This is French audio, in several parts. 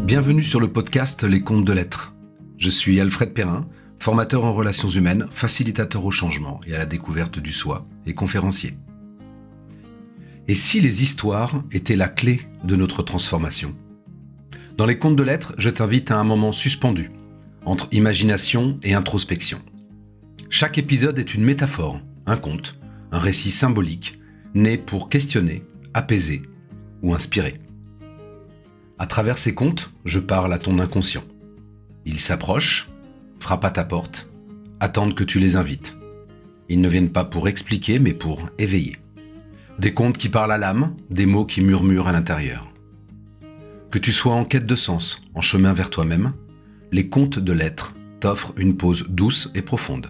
Bienvenue sur le podcast Les Contes de l'Être. Je suis Alfred Perrin, formateur en relations humaines, facilitateur au changement et à la découverte du soi et conférencier. Et si les histoires étaient la clé de notre transformation ? Dans Les Contes de l'Être, je t'invite à un moment suspendu, entre imagination et introspection. Chaque épisode est une métaphore, un conte, un récit symbolique, né pour questionner, apaiser ou inspirer. À travers ces contes, je parle à ton inconscient. Ils s'approchent, frappent à ta porte, attendent que tu les invites. Ils ne viennent pas pour expliquer, mais pour éveiller. Des contes qui parlent à l'âme, des mots qui murmurent à l'intérieur. Que tu sois en quête de sens, en chemin vers toi-même, les contes de l'être t'offrent une pause douce et profonde.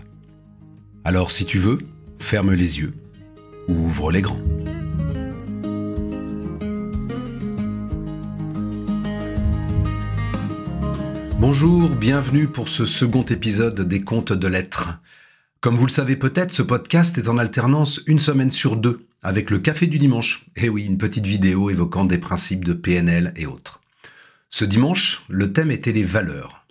Alors si tu veux, ferme les yeux ou ouvre les grands. Bonjour, bienvenue pour ce second épisode des Contes de l'Être. Comme vous le savez peut-être, ce podcast est en alternance une semaine sur deux avec le café du dimanche. Et oui, une petite vidéo évoquant des principes de PNL et autres. Ce dimanche, le thème était les valeurs.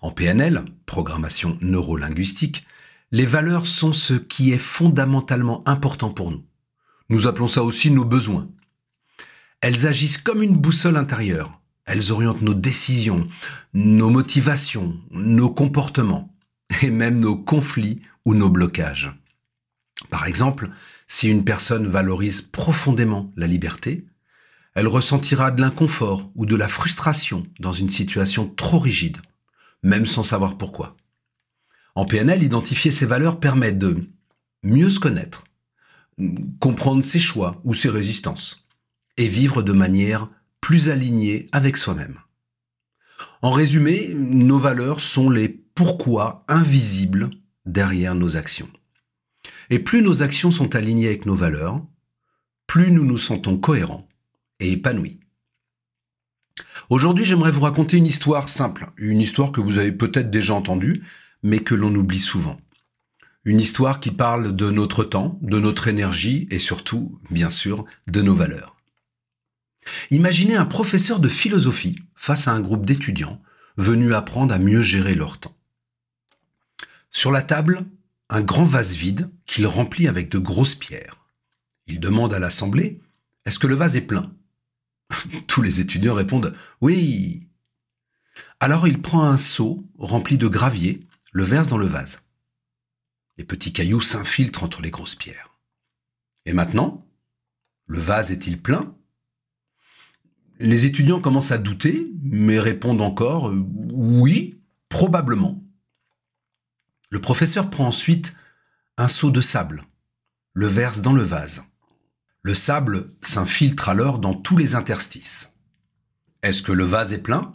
En PNL, programmation neuro-linguistique, les valeurs sont ce qui est fondamentalement important pour nous. Nous appelons ça aussi nos besoins. Elles agissent comme une boussole intérieure. Elles orientent nos décisions, nos motivations, nos comportements et même nos conflits ou nos blocages. Par exemple, si une personne valorise profondément la liberté, elle ressentira de l'inconfort ou de la frustration dans une situation trop rigide, même sans savoir pourquoi. En PNL, identifier ces valeurs permet de mieux se connaître, comprendre ses choix ou ses résistances et vivre de manière plus alignée avec soi-même. En résumé, nos valeurs sont les pourquoi invisibles derrière nos actions. Et plus nos actions sont alignées avec nos valeurs, plus nous nous sentons cohérents et épanouis. Aujourd'hui, j'aimerais vous raconter une histoire simple, une histoire que vous avez peut-être déjà entendue, mais que l'on oublie souvent. Une histoire qui parle de notre temps, de notre énergie et surtout, bien sûr, de nos valeurs. Imaginez un professeur de philosophie face à un groupe d'étudiants venus apprendre à mieux gérer leur temps. Sur la table, un grand vase vide qu'il remplit avec de grosses pierres. Il demande à l'assemblée « Est-ce que le vase est plein ?» Tous les étudiants répondent « Oui !» Alors il prend un seau rempli de gravier, le verse dans le vase. Les petits cailloux s'infiltrent entre les grosses pierres. Et maintenant, le vase est-il plein ? Les étudiants commencent à douter, mais répondent encore « Oui, probablement ». Le professeur prend ensuite un seau de sable, le verse dans le vase. Le sable s'infiltre alors dans tous les interstices. « Est-ce que le vase est plein ?»«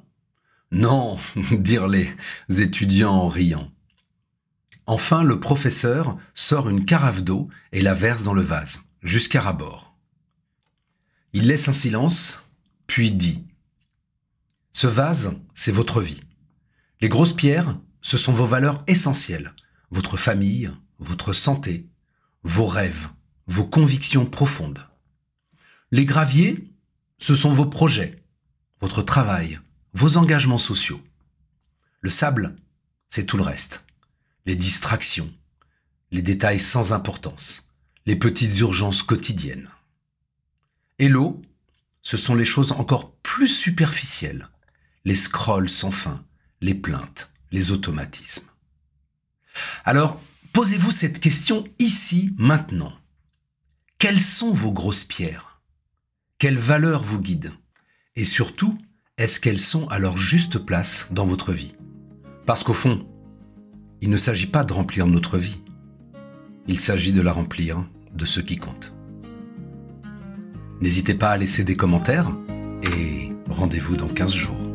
Non », dirent les étudiants en riant. Enfin, le professeur sort une carafe d'eau et la verse dans le vase, jusqu'à ras-bord. Il laisse un silence, puis dit « Ce vase, c'est votre vie. Les grosses pierres, ce sont vos valeurs essentielles, votre famille, votre santé, vos rêves, vos convictions profondes. Les graviers, ce sont vos projets, votre travail, vos engagements sociaux. Le sable, c'est tout le reste. Les distractions, les détails sans importance, les petites urgences quotidiennes. Et l'eau, ce sont les choses encore plus superficielles, les scrolls sans fin, les plaintes, les automatismes. Alors, posez-vous cette question ici, maintenant. Quelles sont vos grosses pierres ? Quelles valeurs vous guident ? Et surtout, est-ce qu'elles sont à leur juste place dans votre vie ? Parce qu'au fond, il ne s'agit pas de remplir notre vie. Il s'agit de la remplir de ce qui compte. N'hésitez pas à laisser des commentaires et rendez-vous dans 15 jours.